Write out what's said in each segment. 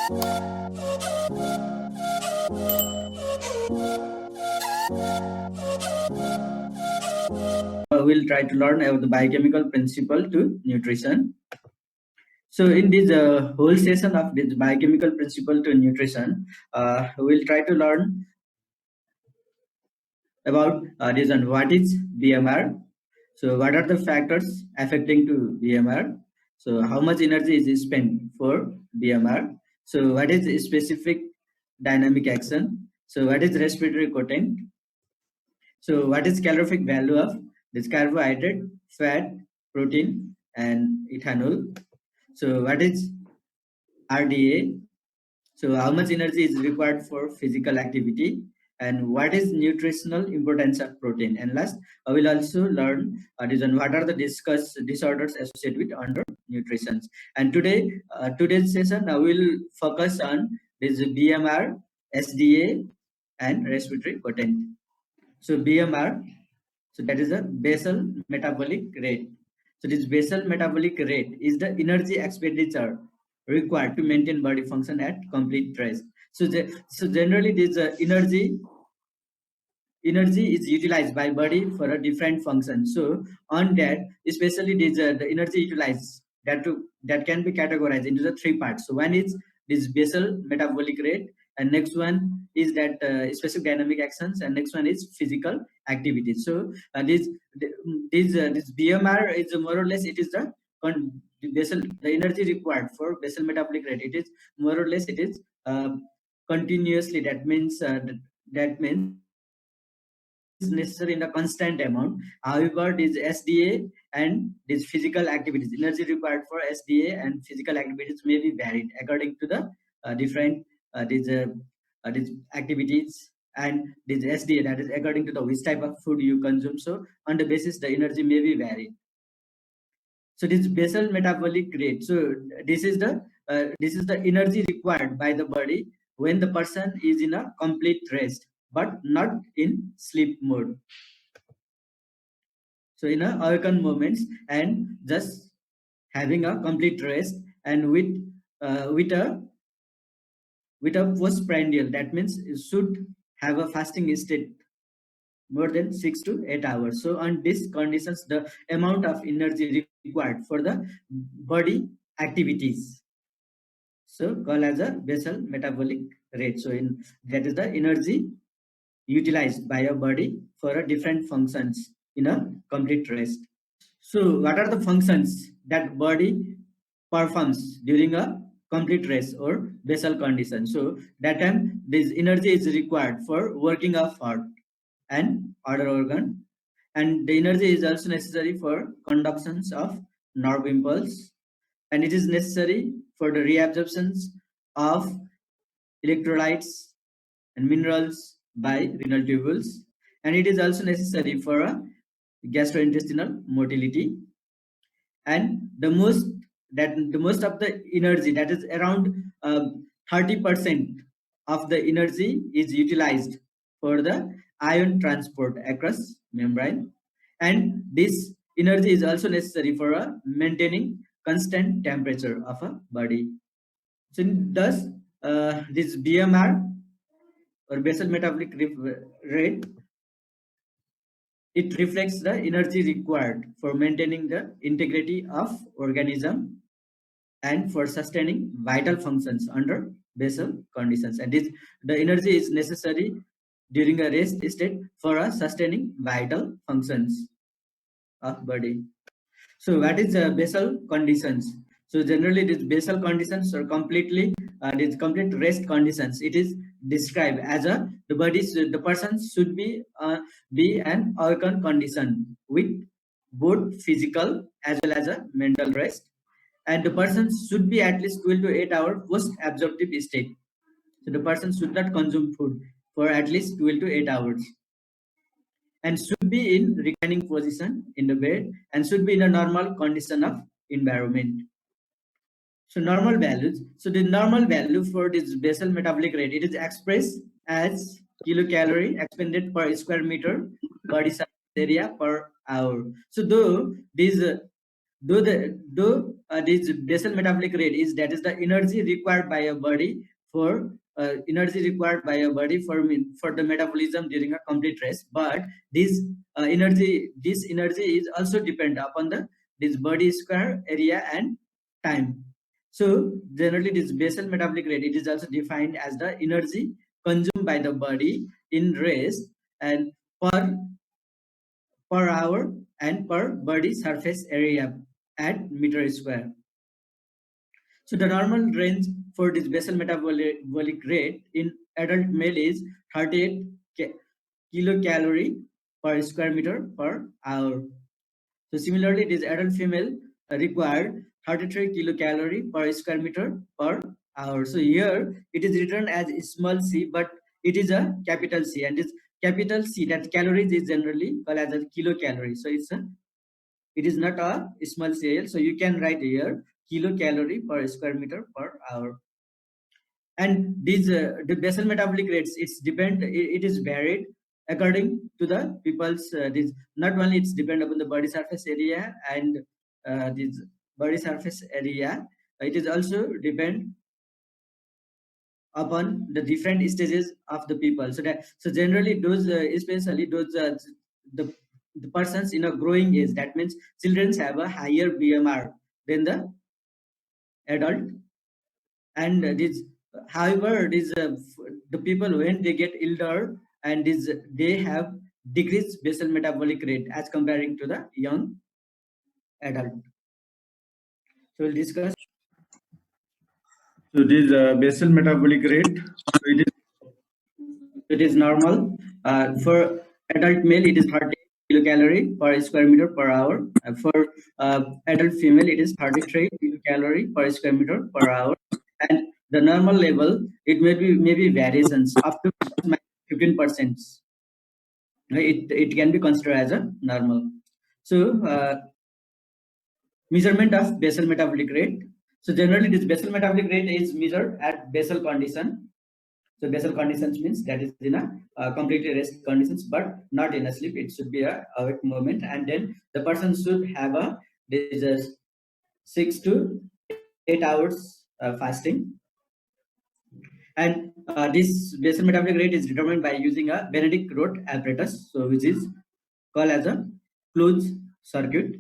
We'll try to learn about the biochemical principle to nutrition. So in this whole session of this biochemical principle to nutrition, we'll try to learn about this and what is BMR. So what are the factors affecting to BMR? So how much energy is spent for BMR? So what is specific dynamic action? So what is respiratory quotient? So what is calorific value of this carbohydrate, fat, protein, and ethanol? So what is RDA? So how much energy is required for physical activity? And what is nutritional importance of protein? And last, I will also learn what are the disorders associated with under nutrition. And today's session, I will focus on this BMR, SDA, and respiratory quotient. So BMR, so that is a basal metabolic rate. So this basal metabolic rate is the energy expenditure required to maintain body function at complete rest. So generally this energy is utilized by body for a different function. So on that, especially this the energy utilized that can be categorized into the three parts. So one is this basal metabolic rate, and next one is that specific dynamic actions, and next one is physical activities. So this BMR is more or less, it is the the energy required for basal metabolic rate. It is more or less, it is continuously. That means is necessary in a constant amount. However, this SDA and this physical activities, energy required for SDA and physical activities may be varied according to the different these activities, and this SDA, that is according to the which type of food you consume. So on the basis, the energy may be varied. So this basal metabolic rate. So this is the energy required by the body when the person is in a complete rest, but not in sleep mode. So in a awakened moments and just having a complete rest, and with a postprandial, that means it should have a fasting state more than 6 to 8 hours. So on these conditions, the amount of energy required for the body activities, so called as a basal metabolic rate. So in that is the energy utilized by your body for a different functions in a complete rest. So what are the functions that body performs during a complete rest or basal condition? So that time this energy is required for working of heart and other organ, and the energy is also necessary for conductions of nerve impulse, and it is necessary for the reabsorptions of electrolytes and minerals by renal tubules, and it is also necessary for a gastrointestinal motility. And the most of the energy, that is around 30% of the energy is utilized for the ion transport across membrane, and this energy is also necessary for maintaining constant temperature of a body. So thus this BMR or basal metabolic rate, it reflects the energy required for maintaining the integrity of organism and for sustaining vital functions under basal conditions. And this, the energy is necessary during a rest state for sustaining vital functions of body. So what is basal conditions? So generally these basal conditions are these complete rest conditions. It is described as the person should be an awakened condition with both physical as well as a mental rest, and the person should be at least 12 to 8 hour post absorptive state. So the person should not consume food for at least 12 to 8 hours, and should be in reclining position in the bed, and should be in a normal condition of environment. So normal values. So the normal value for this basal metabolic rate, it is expressed as kilocalorie expended per square meter body surface area per hour. So though these this basal metabolic rate is, that is the energy required by a body for for the metabolism during a complete rest. But this energy is also depend upon the this body square area and time. So generally this basal metabolic rate, it is also defined as the energy consumed by the body in rest, and per hour and per body surface area at meter square. So the normal range for this basal metabolic rate in adult male is 38 kilocalorie per square meter per hour. So similarly, this adult female required 33 kilocalorie per square meter per hour. So here it is written as small c, but it is a capital C, and this capital C, that calories is generally called as a kilocalorie. So it is not a small cell. So you can write here kilocalorie per square meter per hour. And these the basal metabolic rates, it is varied according to the people's this, not only it's depend upon the body surface area and this body surface area, it is also depend upon the different stages of the people. So generally those especially those the the persons in a growing age, that means children have a higher BMR than the adult. And this, however, the people when they get older, and they have decreased basal metabolic rate as comparing to the young adult. So we'll discuss. So this basal metabolic rate, so it is normal for adult male. It is 30 kilocalorie per square meter per hour. For adult female, it is 33 kilocalorie per square meter per hour. And the normal level, it maybe variations up to 15%. It can be considered as a normal. So measurement of basal metabolic rate. So generally, this basal metabolic rate is measured at basal condition. So basal conditions means that is in a completely rest conditions, but not in a sleep. It should be a awake moment, and then the person should have this 6 to 8 hours fasting. And this basal metabolic rate is determined by using a Benedict Roth apparatus, so which is called as a closed circuit,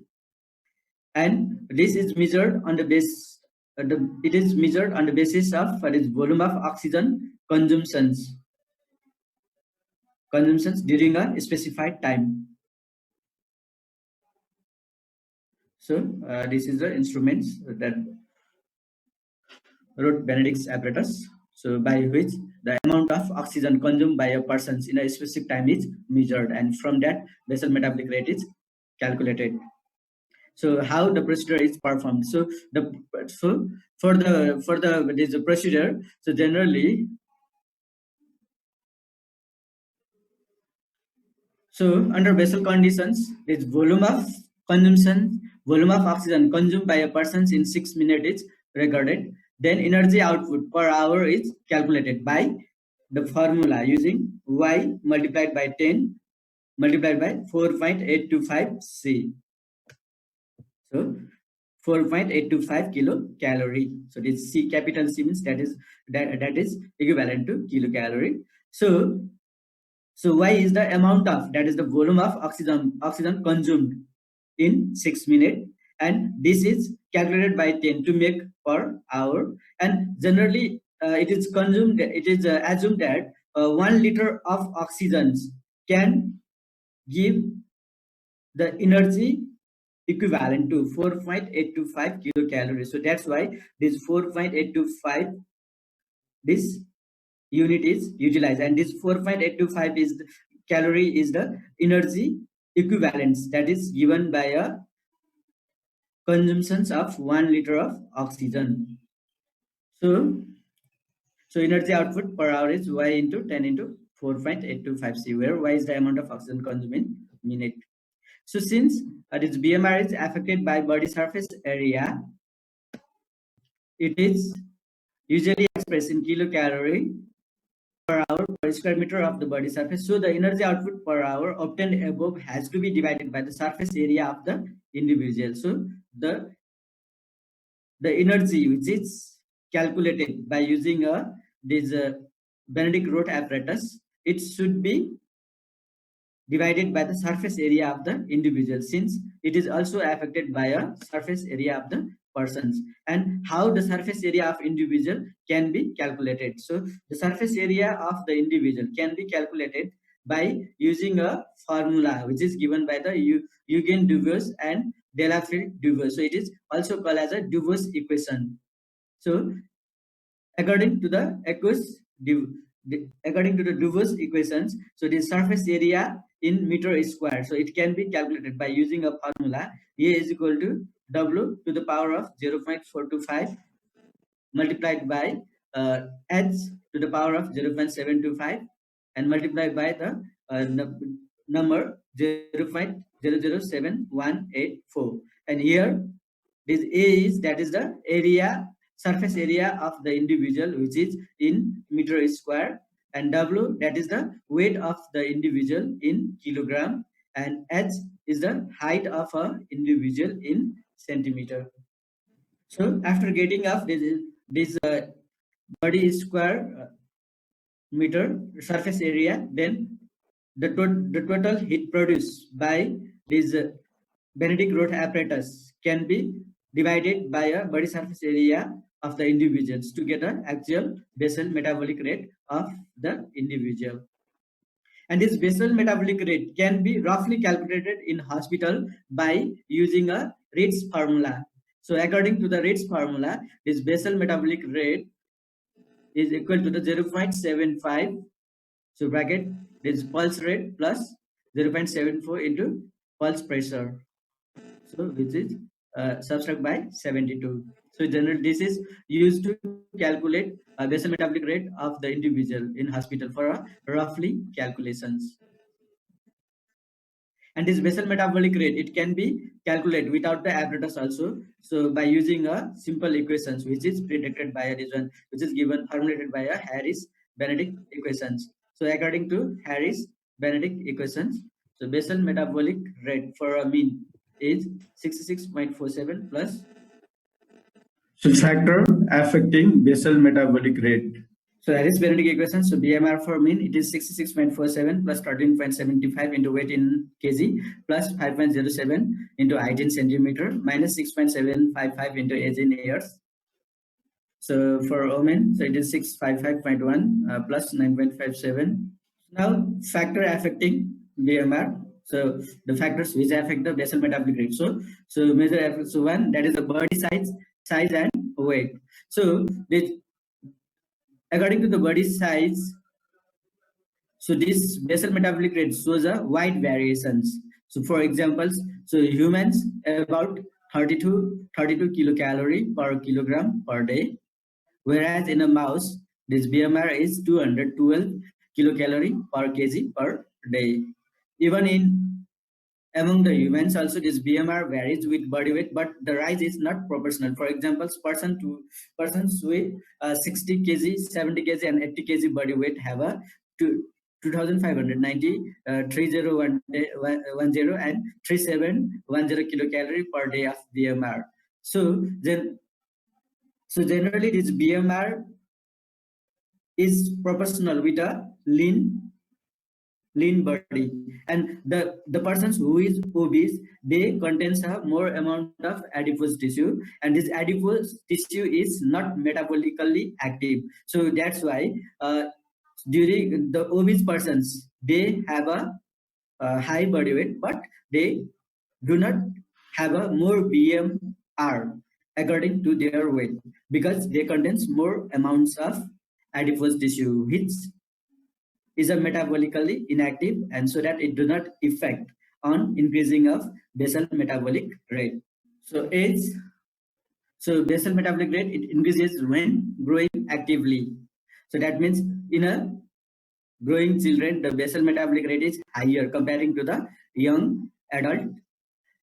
and this is measured on the base. It is measured on the basis of its volume of oxygen consumptions during a specified time. So this is the instruments that Roth Benedict's apparatus. So by which the amount of oxygen consumed by a person in a specific time is measured, and from that basal metabolic rate is calculated. So how the procedure is performed? So for this procedure, so generally, so under basal conditions, this volume of oxygen consumed by a person in 6 minutes is recorded. Then energy output per hour is calculated by the formula using Y multiplied by 10 multiplied by 4.825 C. So 4.825 kilocalorie. So this C, capital C, means that is equivalent to kilocalorie. So Y is the amount of, that is the volume of oxygen consumed in 6 minutes, and this is calculated by 10 to make per hour. And generally it is assumed that 1 liter of oxygen can give the energy equivalent to 4.825 kilocalories. So that's why this 4.825, this unit is utilized, and this 4.825 is the calorie is the energy equivalence that is given by a consumptions of 1 liter of oxygen. So energy output per hour is Y into 10 into 4.825 C, where Y is the amount of oxygen consumed in minute. So since this BMR is affected by body surface area, it is usually expressed in kilocalorie per hour per square meter of the body surface. So the energy output per hour obtained above has to be divided by the surface area of the individual. So the energy which is calculated by using this Benedict Root apparatus, it should be divided by the surface area of the individual, since it is also affected by a surface area of the persons. And how the surface area of individual can be calculated? So the surface area of the individual can be calculated by using a formula which is given by the Eugen-Duvius and Delafield-Duvius. So it is also called as a Duvius equation. So according to the Duvius equations, so the surface area in meter square, so it can be calculated by using a formula. A is equal to W to the power of 0.425 multiplied by H to the power of 0.725 and multiplied by the number 0.007184. And here this A is, that is the area, surface area of the individual, which is in meter square, and W, that is the weight of the individual in kilogram, and H is the height of a individual in centimeter. So after getting of this body square meter surface area, then the total heat produced by this Benedict Root apparatus can be divided by a body surface area of the individuals to get an actual basal metabolic rate of the individual. And this basal metabolic rate can be roughly calculated in hospital by using a Reed's formula. So according to the Reed's formula, this basal metabolic rate is equal to the 0.75, so bracket, this pulse rate plus 0.74 into pulse pressure, so which is subtract by 72. So generally this is used to calculate a basal metabolic rate of the individual in hospital for a roughly calculations. And this basal metabolic rate, it can be calculated without the apparatus also, so by using a simple equations which is predicted by a reason, which is given formulated by a Harris-Benedict equations. So according to Harris-Benedict equations, so basal metabolic rate for a mean is 66.47 plus. So factor affecting basal metabolic rate. So Harris-Benedict equation, so BMR for mean, it is 66.47 plus 13.75 into weight in kg plus 5.07 into height in centimeter minus 6.755 into age in years. So for women, so it is 655.1 plus 9.57. Now factor affecting BMR. So the factors which affect the basal metabolic rate. So major effects. So one, that is the body size and weight. So this, according to the body size, so this basal metabolic rate shows a wide variations. So for examples, so humans about 32 kilocalorie per kilogram per day, whereas in a mouse this BMR is 212 kilocalorie per kg per day. Even in among the humans also this BMR varies with body weight, but the rise is not proportional. For example, persons with 60 kg, 70 kg and 80 kg body weight have a 2590, 3010 and 3710 kilocalorie per day of BMR. So generally this BMR is proportional with a lean body, and the persons who is obese, they contains a more amount of adipose tissue, and this adipose tissue is not metabolically active. So that's why during the obese persons, they have a high body weight, but they do not have a more BMR according to their weight, because they contains more amounts of adipose tissue, which is a metabolically inactive, and so that it do not affect on increasing of basal metabolic rate. So basal metabolic rate, it increases when growing actively. So that means in a growing children, the basal metabolic rate is higher comparing to the young adult,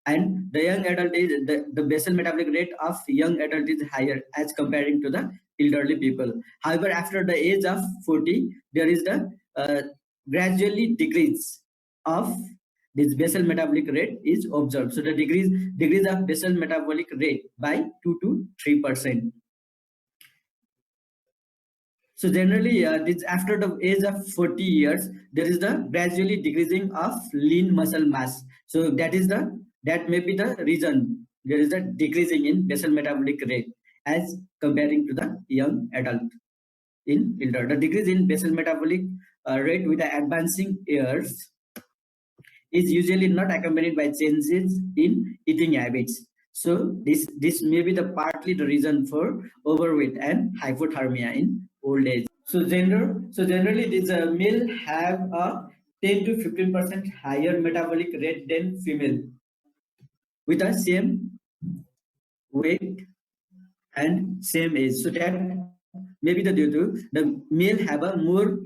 and the young adult is the basal metabolic rate of young adult is higher as comparing to the elderly people. However, after the age of 40, there is the gradually decrease of this basal metabolic rate is observed. So the degrees of basal metabolic rate by 2 to 3%. So generally, this after the age of 40 years, there is the gradually decreasing of lean muscle mass. So that may be the reason there is a decreasing in basal metabolic rate as comparing to the young adult. In elder, the decrease in basal metabolic rate with the advancing years is usually not accompanied by changes in eating habits. So this may be the partly the reason for overweight and hypothermia in old age. So generally these male have a 10 to 15% higher metabolic rate than female with the same weight and same age. So that may be the due to the male have a more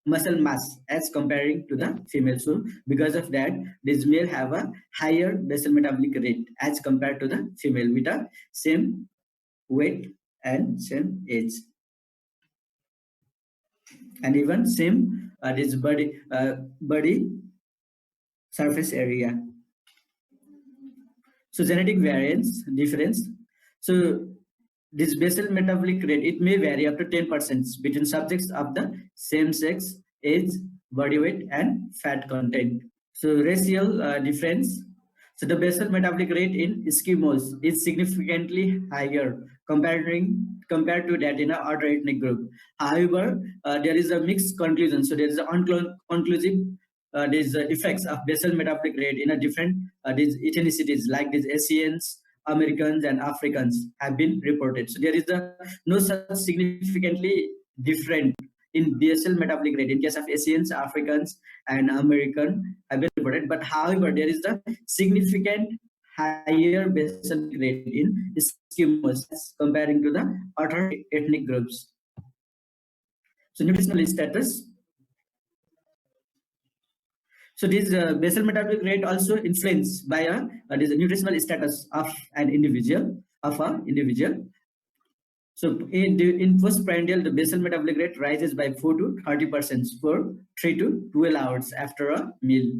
muscle mass as comparing to the female. So because of that, this male have a higher basal metabolic rate as compared to the female with the same weight and same age, and even same this body surface area. So genetic variance difference. So this basal metabolic rate, it may vary up to 10% between subjects of the same sex, age, body weight, and fat content. So racial difference. So the basal metabolic rate in Eskimos is significantly higher compared to that in other ethnic group. However, there is a mixed conclusion. So there is an conclusive these effects of basal metabolic rate in a different these ethnicities like these Asians, Americans, and Africans have been reported. So there is no such significantly different in basal metabolic rate in case of Asians, Africans, and American have been reported. But however, there is a significant higher basal rate in Eskimos comparing to the other ethnic groups. So nutritional status. So this basal metabolic rate also influenced by this nutritional status of an individual. So in postprandial, the basal metabolic rate rises by 4 to 30% for 3 to 12 hours after a meal.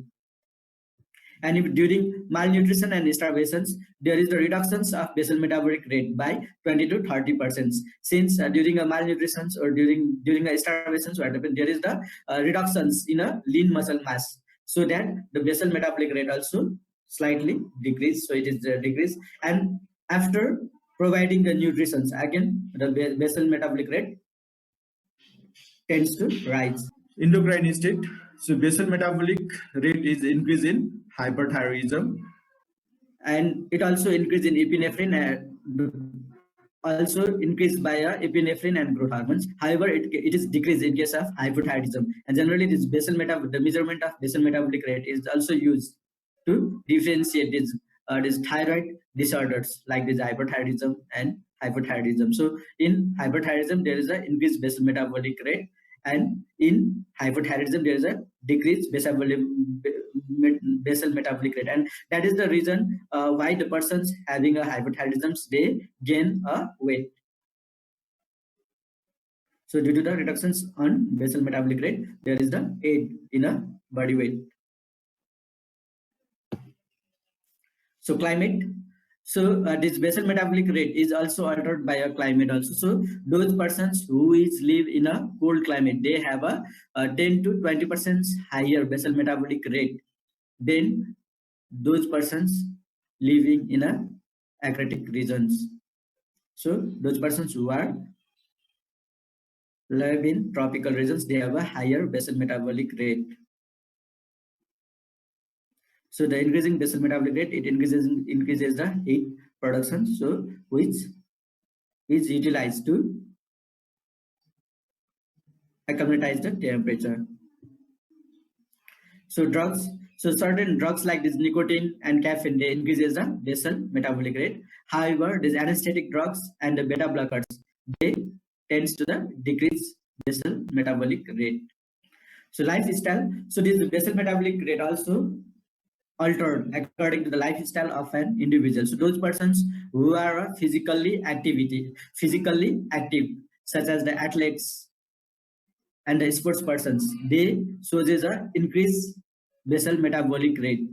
And if during malnutrition and starvations, there is the reductions of basal metabolic rate by 20 to 30%. Since during a malnutrition or during a starvations, what happens, there is the reductions in a lean muscle mass, so that the basal metabolic rate also slightly decrease. So it is decrease, and after providing the nutrition, again the basal metabolic rate tends to rise. Endocrine state. So basal metabolic rate is increase in hyperthyroidism, and it also increase in epinephrine, also increased by epinephrine and growth hormones. However, it is decreased in case of hypothyroidism, and generally this the measurement of basal metabolic rate is also used to differentiate these thyroid disorders like this hyperthyroidism and hypothyroidism. So in hyperthyroidism, there is an increased basal metabolic rate, and in hypothyroidism, there is a decreased basal metabolic rate, and that is the reason why the persons having a hypothyroidism, they gain a weight. So due to the reductions on basal metabolic rate, there is the aid in a body weight. So climate. So this basal metabolic rate is also altered by a climate also. So those persons who live in a cold climate, they have a 10 to 20% higher basal metabolic rate than those persons living in a aquatic regions. So those persons who live in tropical regions, they have a higher basal metabolic rate. So the increasing basal metabolic rate, it increases the heat production, so which is utilized to acclimatize the temperature. So drugs. So certain drugs like this nicotine and caffeine, they increases the basal metabolic rate. However, these anesthetic drugs and the beta blockers, they tends to the decrease basal metabolic rate. So lifestyle. So this basal metabolic rate also altered according to the lifestyle of an individual. So those persons who are physically active, such as the athletes and the sports persons, they show there's a increased basal metabolic rate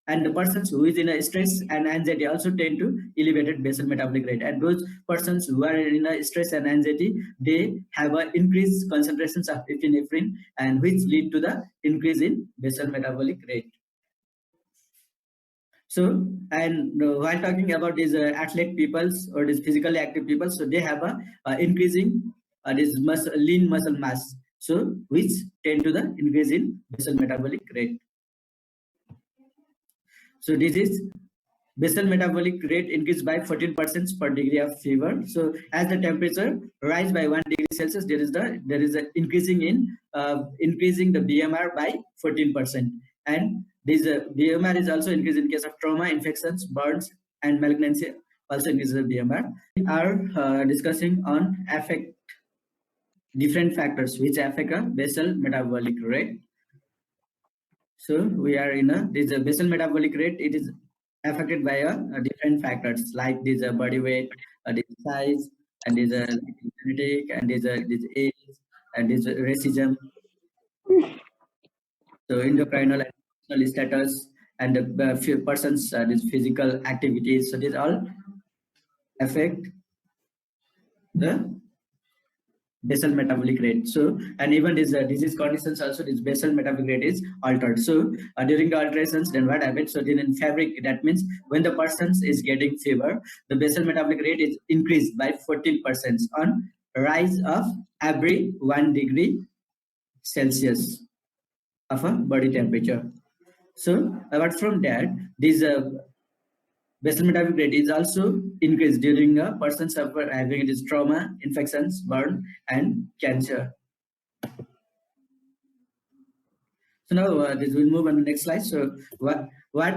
And the persons who is in a stress and anxiety also tend to elevated basal metabolic rate. And those persons who are in a stress and anxiety, they have a increased concentrations of epinephrine, and which lead to the increase in basal metabolic rate. So, and while talking about these athlete peoples or these physically active people, so they have a increasing this lean muscle mass, so which tend to the increase in basal metabolic rate. So this is basal metabolic rate increased by 14% per degree of fever. So as the temperature rise by 1 degree Celsius, there is a increasing in increasing the BMR by 14%. And this BMR is also increased in case of trauma, infections, burns, and malignancy. Also increases the BMR. We are discussing on affect different factors which affect a basal metabolic rate. So we are in a this basal metabolic rate. It is affected by different factors like this body weight, this size, and this genetic, and this age, and this racism. So endocrinal and emotional status, and the few persons this physical activities. So these all affect the basal metabolic rate. So, and even this disease conditions also, this basal metabolic rate is altered. So during the alterations, then what happens? So then in fabric, that means when the person is getting fever, the basal metabolic rate is increased by 14% on rise of every 1 degree Celsius of a body temperature. So apart from that, this basal metabolic rate is also increased during a person suffer having this trauma, infections, burn, and cancer. So now this will move on the next slide. So what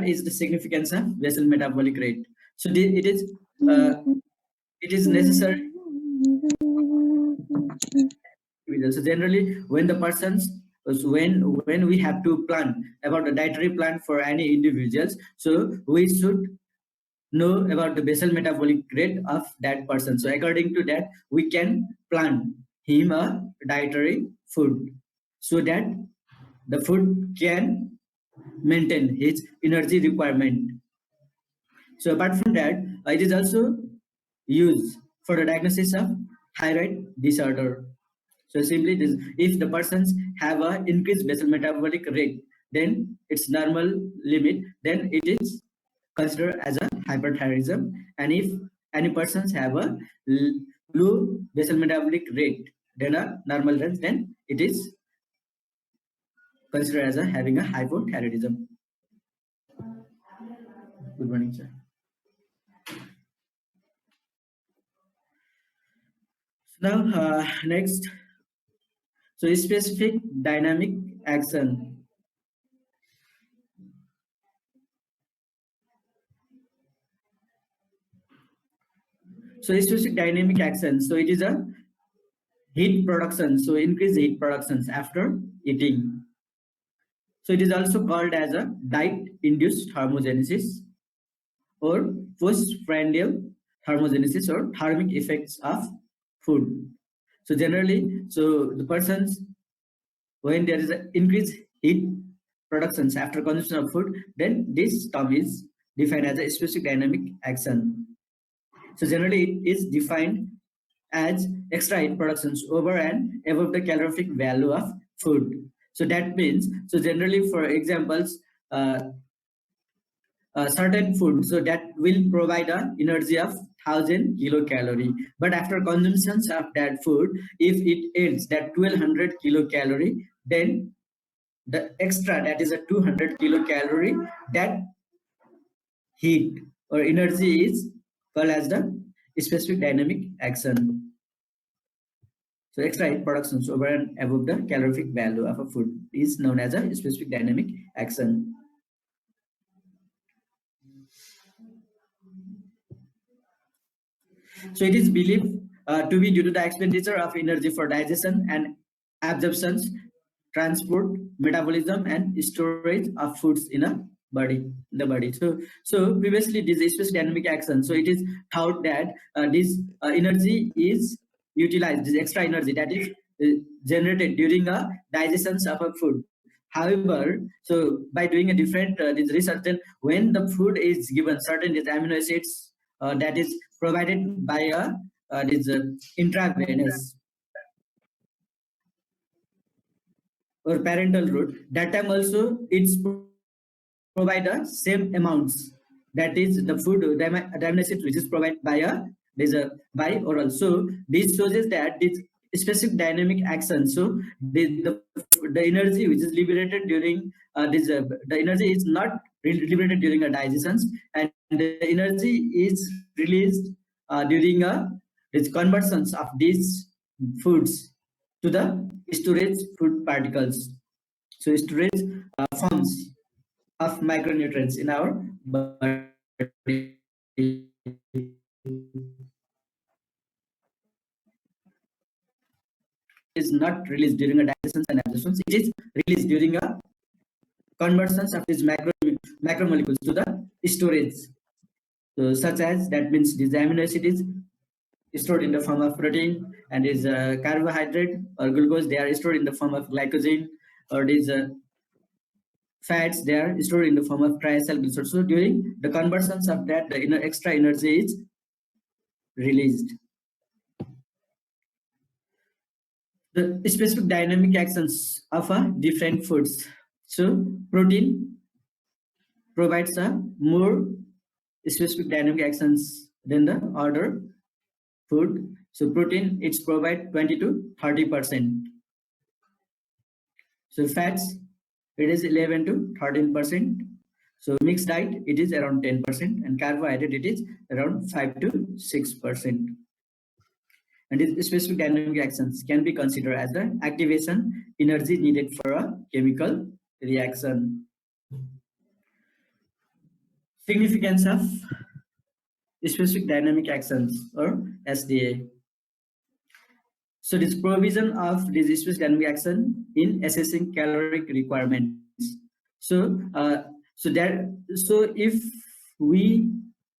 is the significance of basal metabolic rate? So it is necessary. So generally, when the persons when we have to plan about the dietary plan for any individuals, so we should know about the basal metabolic rate of that person. So according to that, we can plan him a dietary food so that the food can maintain his energy requirement. So apart from that, it is also used for the diagnosis of thyroid disorder. So simply this, if the persons have a increased basal metabolic rate, then its normal limit, then it is considered as a hyperthyroidism. And if any persons have a low basal metabolic rate than a normal range, then it is considered as a having a hypothyroidism. Good morning, sir. Now, next, so specific dynamic action. So specific dynamic action. So it is a heat production. So increase heat productions after eating. So it is also called as a diet-induced thermogenesis or postprandial thermogenesis or thermic effects of food. So generally, so the persons, when there is an increased heat productions after consumption of food, then this term is defined as a specific dynamic action. So generally, it is defined as extra heat productions over and above the calorific value of food. So that means, so generally, for examples, certain food, so that will provide a energy of 1000 kilocalorie, but after consumption of that food, if it ends that 1200 kilocalorie, then the extra, that is a 200 kilocalorie, that heat or energy is called as the specific dynamic action. So extra heat productions over and above the calorific value of a food is known as a specific dynamic action. So it is believed to be due to the expenditure of energy for digestion and absorptions, transport, metabolism, and storage of foods in a body, the body. So previously this specific dynamic action. So it is thought that this energy is utilized, this extra energy that is generated during a digestion of a food. However, so by doing a different this research, then when the food is given certain these amino acids that is provided by a this intravenous or parental route, that time also it's provide the same amounts. That is the food the amino acid which is provided by a there's a by oral. So this shows us that this specific dynamic action. So the energy which is liberated during this the energy is not liberated during a digestion, and the energy is released during a this conversions of these foods to the storage food particles. So storage forms of micronutrients in our body is not released during a digestion and absorption. It is released during a conversions of these macromolecules to the storage. So such as that means these amino acid is stored in the form of protein, and is carbohydrate or glucose they are stored in the form of glycogen, or these fats they are stored in the form of triacylglycerol. So during the conversions of that, the extra energy is released. The specific dynamic actions of different foods. So protein provides a more specific dynamic actions than the other food. So protein it's provide 20 to 30%. So fats it is 11 to 13%. So mixed diet it is around 10%, and carbohydrate it is around 5 to 6%. And these specific dynamic actions can be considered as the activation energy needed for a chemical reaction. Significance of specific dynamic actions or SDA. So this provision of this specific dynamic action in assessing caloric requirements. So so if we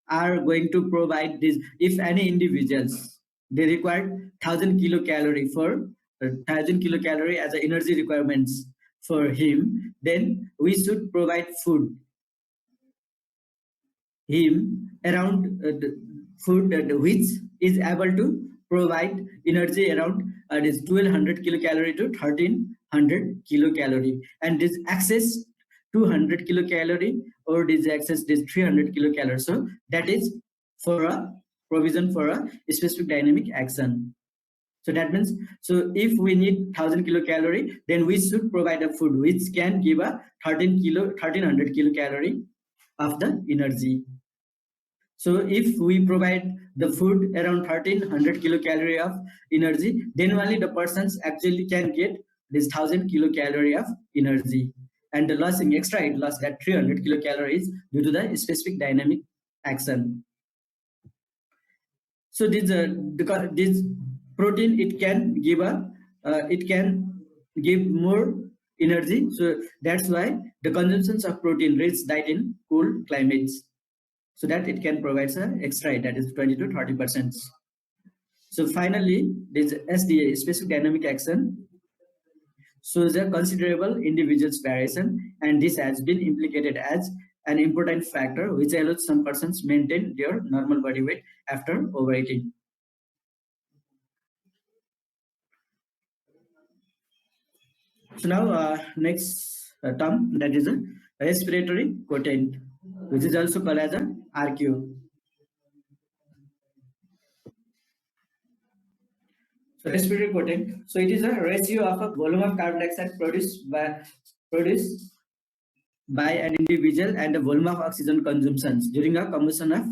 are going to provide this, if any individuals they require 1000 kilocalorie for 1000 kilocalorie as an energy requirements for him, then we should provide him around food which is able to provide energy around this 1200 kilocalorie to 1300 kilocalorie, and this access 200 kilocalorie or this access this 300 kilocalorie. So that is for a provision for a specific dynamic action. So that means, so if we need 1000 kilocalorie, then we should provide a food which can give a 1300 kilocalorie of the energy. So if we provide the food around 1300 kilocalorie of energy, then only the persons actually can get this 1000 kilocalorie of energy, and the losing extra it lost that 300 kilocalories due to the specific dynamic action. So this protein it can give more energy. So that's why the consumptions of protein rich diet in cool climates, so that it can provide an extra that is 20 to 30%. So finally, this SDA specific dynamic action shows a considerable individual's variation, and this has been implicated as an important factor which allows some persons maintain their normal body weight after overeating. So now next term, that is a respiratory quotient, which is also called as a RQ. So respiratory quotient. So it is a ratio of a volume of carbon dioxide produced by an individual and the volume of oxygen consumptions during a combustion of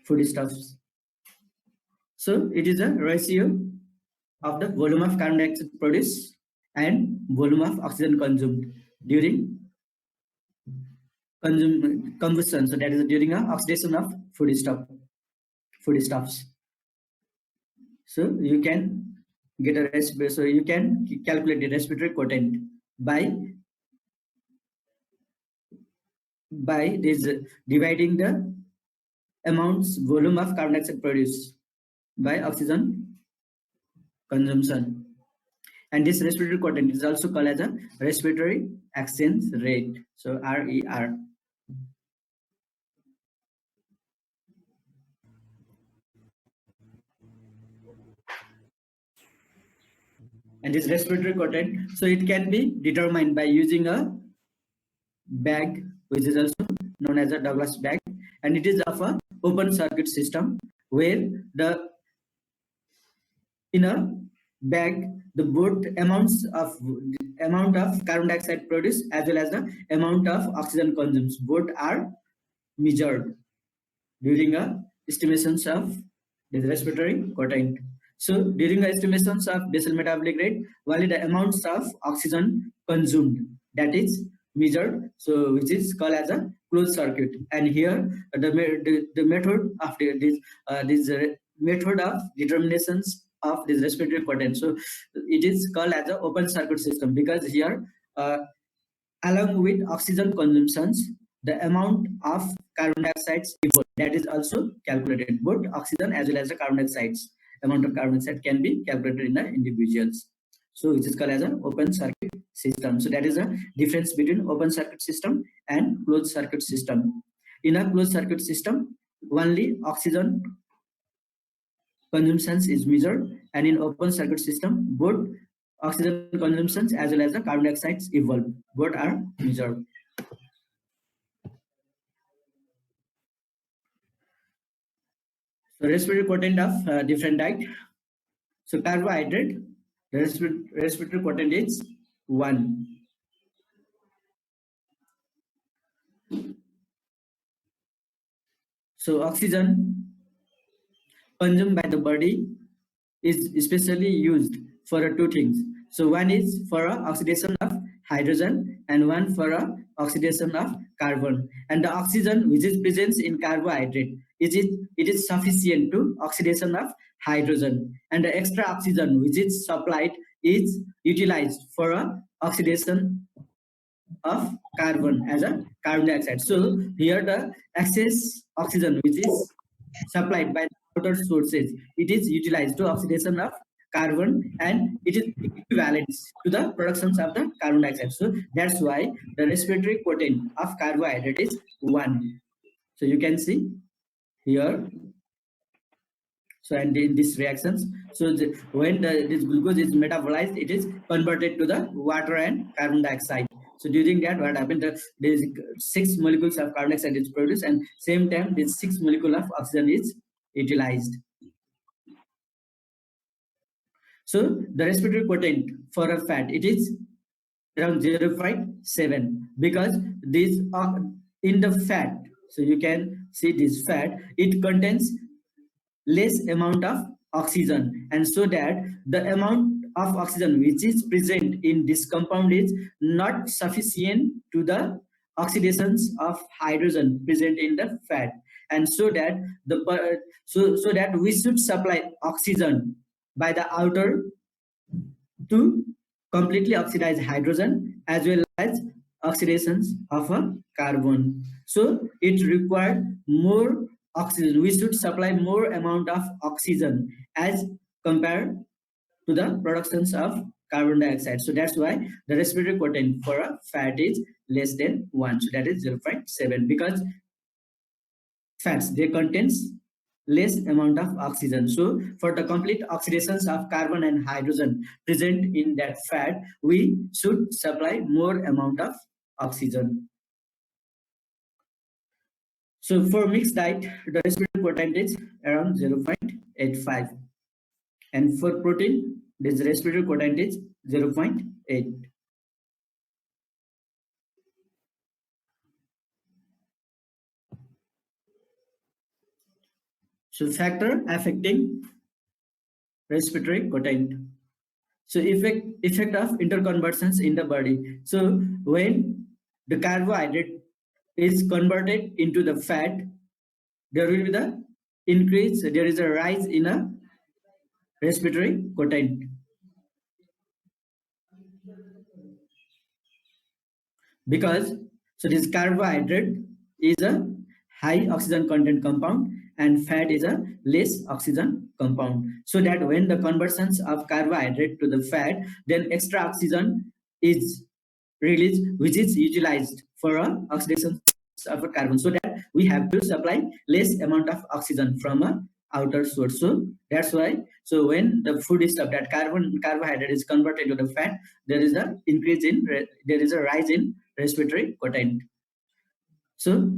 foodstuffs. So it is a ratio of the volume of carbon dioxide produced and volume of oxygen consumed during combustion. So that is during a oxidation of foodstuffs. So you can get a respiratory. So you can calculate the respiratory quotient by this dividing the amounts volume of carbon dioxide produced by oxygen consumption. And this respiratory quotient is also called as a respiratory exchange rate. So RER. And this respiratory quotient, so it can be determined by using a bag, which is also known as a Douglas bag, and it is of a open circuit system where the in a bag the both amount of carbon dioxide produced as well as the amount of oxygen consumed both are measured during a estimations of the respiratory quotient. So during the estimations of basal metabolic rate, only the amounts of oxygen consumed that is measured, so which is called as a closed circuit. And here the method of this method of determinations of this respiratory quotient. So it is called as an open circuit system because here along with oxygen consumptions, the amount of carbon dioxide that is also calculated. Both oxygen as well as the carbon dioxide amount of carbon dioxide can be calculated in the individuals. So it is called as an open circuit system. So that is a difference between open circuit system and closed circuit system. In a closed circuit system, only oxygen consumptions is measured, and in open circuit system, both oxygen consumptions as well as the carbon dioxide evolve. Both are measured. So respiratory quotient of different diet. So carbohydrate, the respiratory quotient is 1. So oxygen consumed by the body is especially used for two things. So one is for oxidation of hydrogen and one for oxidation of carbon. And the oxygen which is present in carbohydrate, it is sufficient to oxidation of hydrogen, and the extra oxygen which is supplied is utilized for oxidation of carbon as a carbon dioxide. So here the excess oxygen which is supplied by outer sources, it is utilized to oxidation of carbon, and it is equivalent to the productions of the carbon dioxide. So that's why the respiratory quotient of carbohydrate is 1. So you can see here. So and in these reactions, so when this glucose is metabolized, it is converted to the water and carbon dioxide. So during that, what happened? There is 6 molecules of carbon dioxide is produced, and same time this 6 molecule of oxygen is utilized. So the respiratory quotient for a fat, it is around 0.7 because this in the fat. So you can see this fat, it contains less amount of oxygen, and so that the amount of oxygen which is present in this compound is not sufficient to the oxidations of hydrogen present in the fat, and so that so that we should supply oxygen by the outer to completely oxidize hydrogen as well as oxidations of a carbon. So it required more oxygen. We should supply more amount of oxygen as compared to the productions of carbon dioxide. So that's why the respiratory quotient for a fat is less than 1. So that is 0.7 because fats, they contains less amount of oxygen. So for the complete oxidations of carbon and hydrogen present in that fat, we should supply more amount of oxygen. So for mixed diet, the respiratory quotient is around 0.85. And for protein, this respiratory quotient is 0.8. So factor affecting respiratory quotient. So effect of interconversions in the body. So when the carbohydrate is converted into the fat, there will be the increase, there is a rise in a respiratory quotient. Because so this carbohydrate is a high oxygen content compound, and fat is a less oxygen compound. So that when the conversions of carbohydrate to the fat, then extra oxygen is released, which is utilized for a oxidation of a carbon. So that we have to supply less amount of oxygen from a outer source. So that's why. So when the food is stuff that carbohydrate is converted to the fat, there is a rise in respiratory quotient. So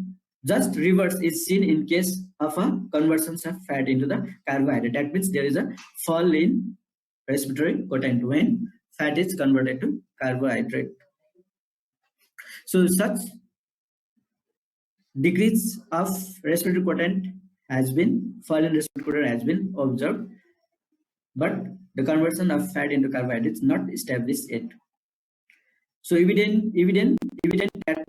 just reverse is seen in case of a conversion of fat into the carbohydrate. That means there is a fall in respiratory quotient when fat is converted to carbohydrate. So such decrease of respiratory quotient has been, fall in respiratory quotient has been observed, but the conversion of fat into carbohydrate is not established yet. So evident that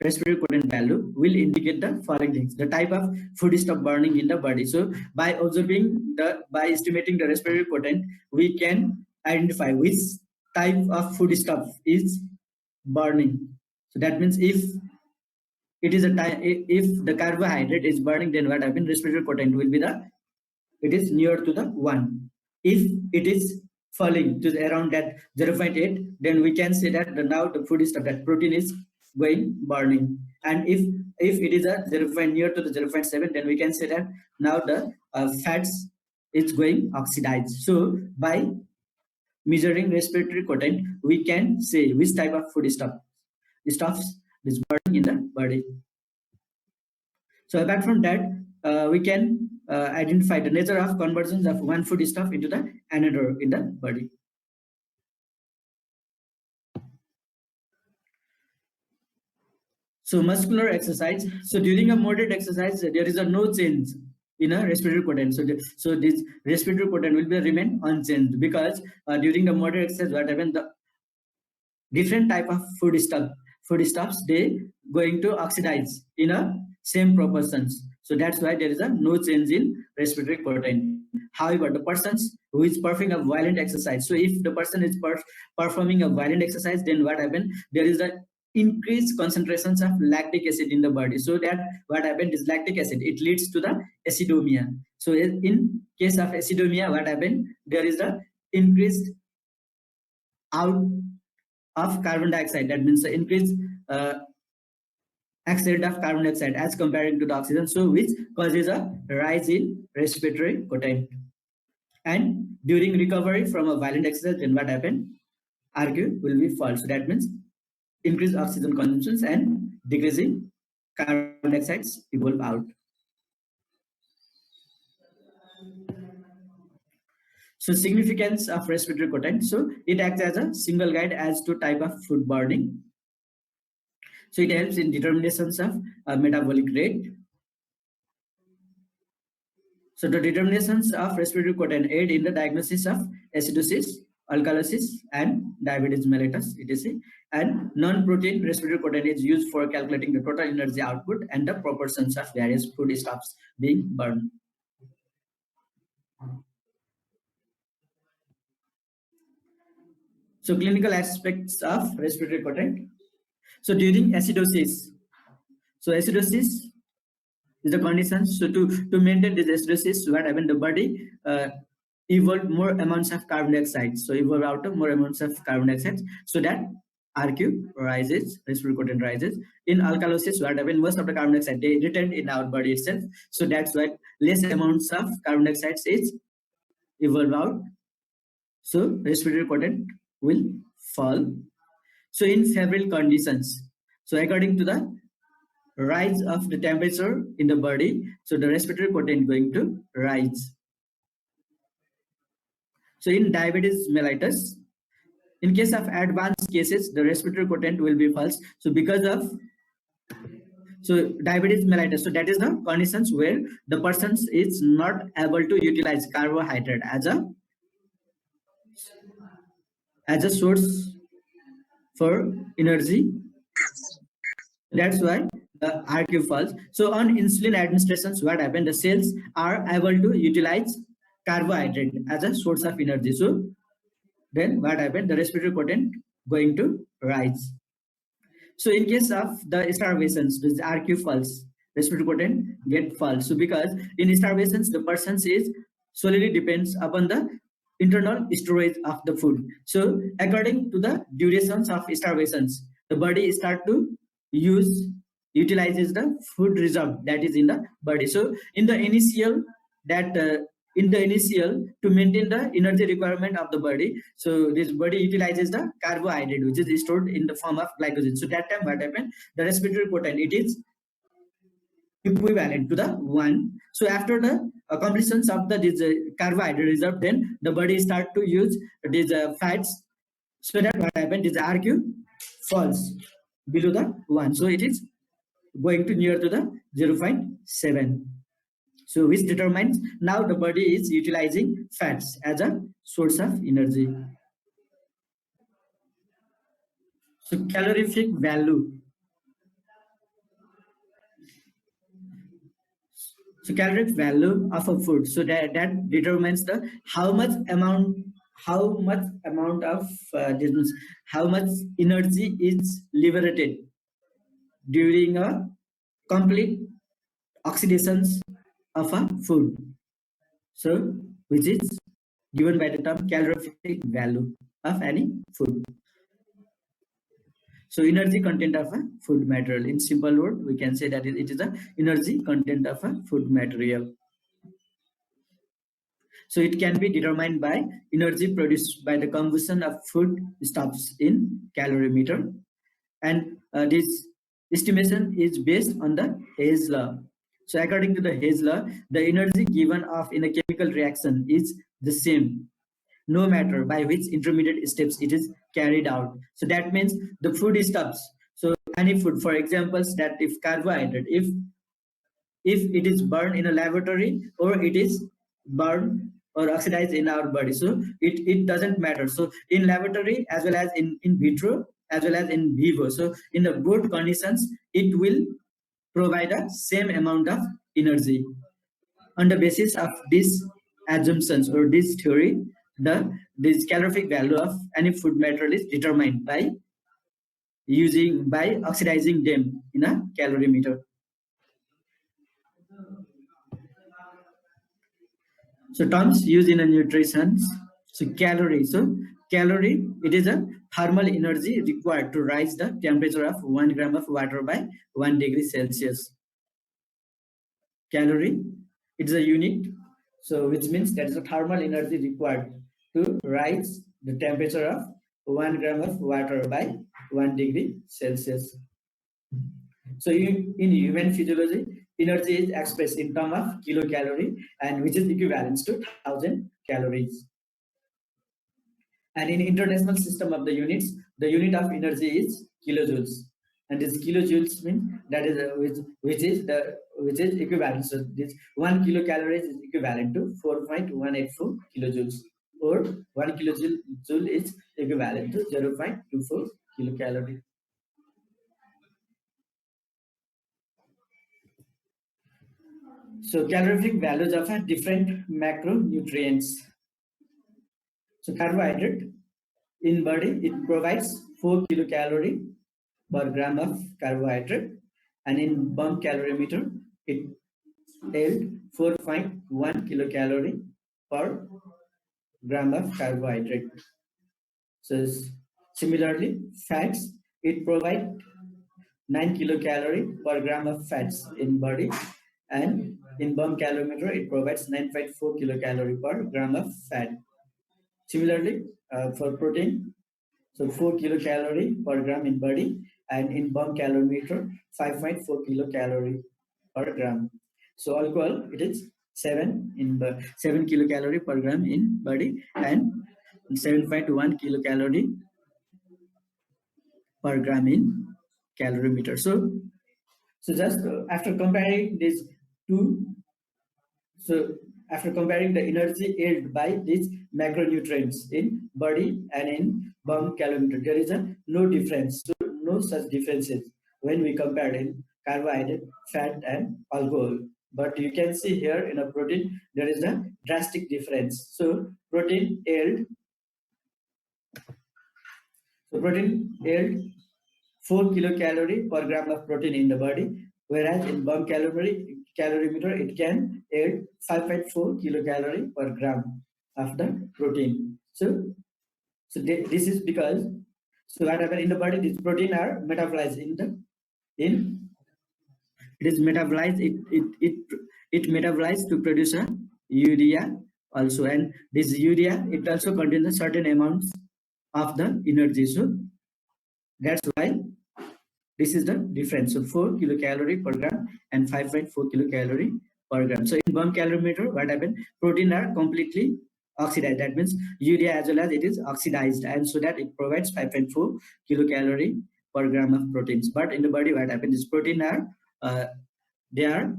respiratory quotient value will indicate the following things: the type of food stuff burning in the body. So by estimating the respiratory quotient, we can identify which type of food stuff is burning. So that means if it is if the carbohydrate is burning, then what happens? Respiratory quotient will be it is near to the 1. If it is falling to around that 0.8, then we can say that now the food stuff, that protein is going burning. And if it is a 0. Near to the 0.7, then we can say that now the fats is going oxidized. So by measuring respiratory quotient, we can say which type of food stuffs is burning in the body. So apart from that, we can identify the nature of conversions of one food stuff into the another in the body. So muscular exercise. So during a moderate exercise, there is a no change in a respiratory quotient. So this respiratory quotient will be remain unchanged, because during the moderate exercise, what happens, the different type of foodstuffs they going to oxidize in a same proportions. So that's why there is a no change in respiratory quotient. However, the persons who is performing a violent exercise, so if the person is performing a violent exercise, then what happens? There is a increased concentrations of lactic acid in the body. So that what happened is lactic acid, it leads to the acidomia. So in case of acidomia, what happened? There is a increased out of carbon dioxide. That means the increased oxide of carbon dioxide as compared to the oxygen, so which causes a rise in respiratory quotient. And during recovery from a violent exercise, then what happened? RQ will be false. So that means increased oxygen consumptions and decreasing carbon dioxides evolve out. So significance of respiratory quotient. So it acts as a single guide as to type of food burning. So it helps in determinations of metabolic rate. So the determinations of respiratory quotient aid in the diagnosis of acidosis, alkalosis, and diabetes mellitus, etc. And non-protein respiratory quotient is used for calculating the total energy output and the proportions of various foodstuffs being burned. So clinical aspects of respiratory quotient. So during acidosis, is the condition. So to maintain this acidosis, what happened? The body evolve more amounts of carbon dioxide. So evolve out of more amounts of carbon dioxide, so that RQ rises, respiratory quotient rises. In alkalosis, what happened? Most of the carbon dioxide they retained in our body itself. So that's why less amounts of carbon dioxide is evolve out. So respiratory quotient will fall. So in febrile conditions, so according to the rise of the temperature in the body, so the respiratory quotient going to rise. So in diabetes mellitus, in case of advanced cases, the respiratory quotient will be false. So because of diabetes mellitus, so that is the conditions where the person is not able to utilize carbohydrate as a source for energy. That's why the RQ falls. So on insulin administrations, what happened? The cells are able to utilize carbohydrate as a source of energy. So then what happened? The respiratory quotient going to rise. So in case of the starvations, this RQ falls, respiratory quotient get false. So because in starvations, the person is solely depends upon the internal storage of the food. So according to the durations of starvations, the body start to use utilizes the food reserve that is in the body. So in the initial that in the initial to maintain the energy requirement of the body, so this body utilizes the carbohydrate which is stored in the form of glycogen. So that time what happened, the respiratory protein it is equivalent to the one. So after the completions of the this carbohydrate reserve, then the body start to use these fats. So that what happened is RQ falls below the one. So it is going to near to the 0.7. So which determines now the body is utilizing fats as a source of energy. So calorific value. So caloric value of a food. So that determines the how much amount of how much energy is liberated during a complete oxidations of a food. So which is given by the term calorific value of any food. So energy content of a food material. In simple word, we can say that it is the energy content of a food material. So it can be determined by energy produced by the combustion of food stuffs in calorimeter. And this estimation is based on the Hayes law. So according to the Hayes law, the energy given off in a chemical reaction is the same no matter by which intermediate steps it is carried out. So that means the food stuffs. So any food, for examples, that if carbohydrate, if it is burned in a laboratory or it is burned or oxidized in our body, so it doesn't matter. So in laboratory as well as in vitro as well as in vivo, so in the both conditions it will provide a same amount of energy. On the basis of these assumptions or this theory, this calorific value of any food material is determined by oxidizing them in a calorimeter. So terms used in a nutrition. So calorie. So calorie, it is a thermal energy required to rise the temperature of 1 gram of water by 1 degree Celsius. Calorie, it is a unit. So which means that is a thermal energy required to rise the temperature of 1 gram of water by 1 degree Celsius. So in human physiology, energy is expressed in terms of kilocalorie and which is equivalent to 1,000 calories. And in international system of the units, the unit of energy is kilojoules. And this kilojoules mean that is which is equivalent. So this 1 kilocalorie is equivalent to 4.184 kilojoules, or 1 kilojoule is equivalent to 0.24 kilocalorie. So calorific values of different macronutrients. So carbohydrate in body, it provides 4 kilocalorie per gram of carbohydrate, and in bomb calorimeter, it held 4.1 kilocalorie per gram of carbohydrate. So similarly, fats, it provides 9 kilocalorie per gram of fats in body, and in bomb calorimeter, it provides 9.4 kilocalorie per gram of fat. Similarly, for protein, so 4 kilocalorie per gram in body, and in bomb calorimeter, 5.4 kilocalorie per gram. So alcohol, it is 7 kilocalorie per gram in body and 7.1 kilocalorie per gram in calorimeter. So just after comparing these two, so after comparing the energy held by these macronutrients in body and in bomb calorimeter, there is no difference. So no such differences when we compare in carbohydrate, fat, and alcohol. But you can see here in a protein, there is a drastic difference. So protein held 4 kilocalorie per gram of protein in the body, whereas in bomb calorie calorimeter, it can add 5.4 kilocalorie per gram of the protein. So this is because, so what happens in the body, this protein are metabolized in it is metabolized, it metabolized to produce a urea also, and this urea, it also contains a certain amounts of the energy. So that's why this is the difference. So 4 kilocalorie per gram and 5.4 kilocalorie per gram. So in bomb calorimeter, what happened? Protein are completely oxidized. That means urea as well as it is oxidized, and so that it provides 5.4 kilocalorie per gram of proteins. But in the body, what happens is protein are they are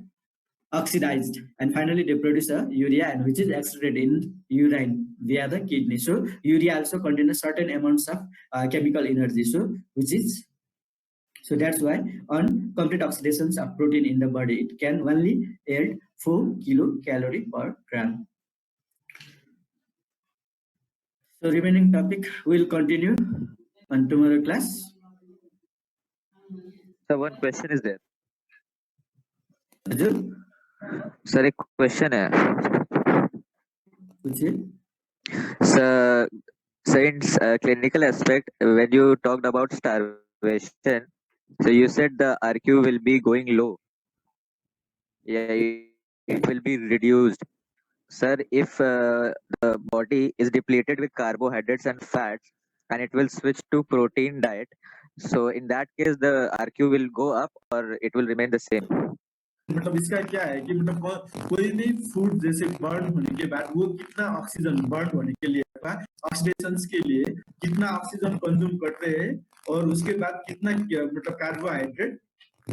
oxidized, and finally they produce a urea, and which is excreted in urine via the kidney. So urea also contains certain amounts of chemical energy. So that's why on complete oxidations of protein in the body, it can only add 4 kilocalorie per gram. So remaining topic will continue on tomorrow class. So one question is there. Ajul, Sir, एक question है. पूछिए. So in clinical aspect, when you talked about starvation, so you said the RQ will be going low. Yeah, it will be reduced. Sir, if the body is depleted with carbohydrates and fats, and it will switch to protein diet, so in that case the RQ will go up or it will remain the same. मतलब इसका क्या है कि मतलब कोई भी food जैसे burn होने के बाद वो कितना ऑक्सीजन बर्न होने के लिए ऑक्सीडेशंस के लिए कितना ऑक्सीजन कंज्यूम करते हैं और उसके बाद कितना मतलब कार्बोहाइड्रेट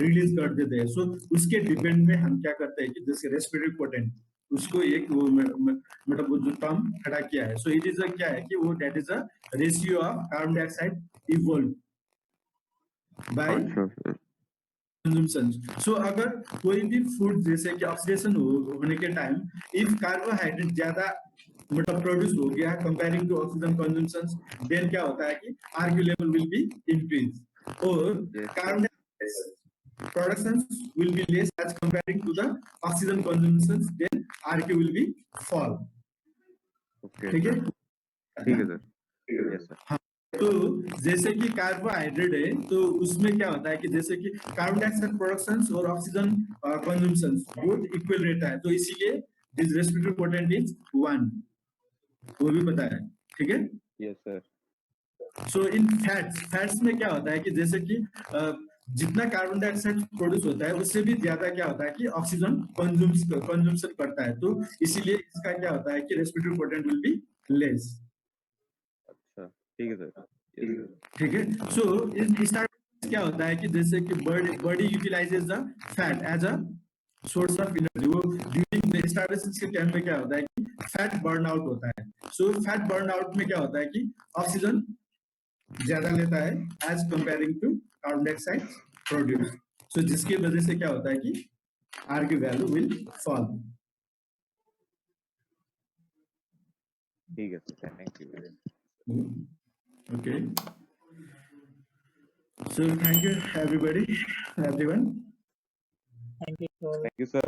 रिलीज कर देते हैं. सो उसके डिपेंड में हम क्या करते हैं कि जैसे रेस्पिरेटरी पोटेंट उसको एक वो मतलब वो जो टर्म खड़ा किया है. सो इट इज क्या है कि वो that is a ratio of carbon dioxide evolve by consumption. So अगर कोई भी फूड जैसे कि ऑक्सीडेशन होने के टाइम इफ कार्बोहाइड्रेट ज्यादा मतलब प्रोड्यूस हो गया comparing to oxygen consumption, then क्या होता है कि RQ level will be increase और carbon production will be less as comparing to the oxygen consumption, then RQ will be fall. ठीक है सर. Yes sir. तो जैसे कि कार्बोहाइड्रेट है तो उसमें क्या होता है कि जैसे कि कार्बन डाइऑक्साइड प्रोडक्शन और ऑक्सीजन कंजम्पशन बोथ इक्वल रहता है, तो इसीलिए दिस रेस्पिरेटरी पोटेंट इज 1, वो भी पता है. ठीक है. Yes sir. सो इन फैट्स में क्या होता है कि जैसे कि जितना कार्बन डाइऑक्साइड प्रोड्यूस होता है उससे भी ज्यादा क्या होता है कि ऑक्सीजन कंजम्पशन करता है, तो इसीलिए इसका क्या होता है कि respiratory potent will be less. अच्छा, ठीक है सर. ठीक है. सो इस स्टार्ट क्या होता है कि जैसे कि body utilises the fat as a source of energy. वो ड्यूरिंग द स्टार्वेशन के टाइम में क्या होता है कि फैट बर्न आउट होता है. सो फैट बर्न आउट में क्या होता है कि ऑक्सीजन ज्यादा लेता है as comparing to carbon dioxide produce. So जिसकी वजह से क्या होता है कि आर की वैल्यू विल फॉल. ठीक है sir. Thank you. Okay. So thank you everybody, everyone. Thank you, sir. Thank you, sir.